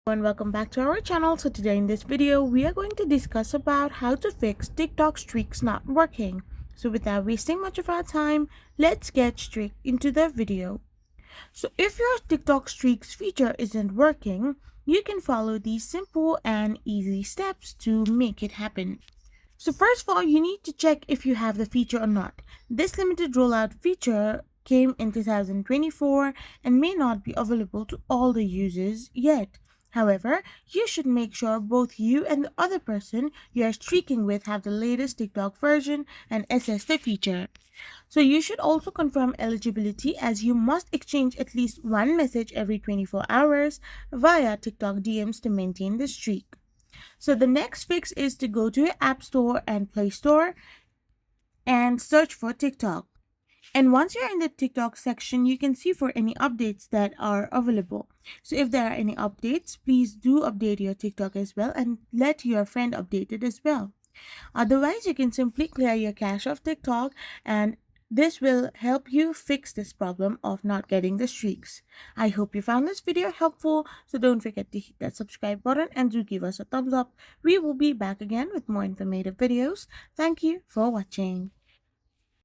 And welcome back to our channel. So today in this video we are going to discuss about how to fix TikTok streaks not working. So without wasting much of our time, let's get straight into the video. So if your TikTok streaks feature isn't working, you can follow these simple and easy steps to make it happen. So first of all, you need to check if you have the feature or not. This limited rollout feature came in 2024 and may not be available to all the users yet. However, you should make sure both you and the other person you are streaking with have the latest TikTok version and assess the feature. So you should also confirm eligibility as you must exchange at least one message every 24 hours via TikTok DMs to maintain the streak. So the next fix is to go to your App Store and Play Store and search for TikTok. And once you're in the TikTok section, you can see for any updates that are available. So if there are any updates, please do update your TikTok as well and let your friend update it as well. Otherwise, you can simply clear your cache of TikTok, and this will help you fix this problem of not getting the streaks. I hope you found this video helpful, so don't forget to hit that subscribe button and do give us a thumbs up. We will be back again with more informative videos. Thank you for watching.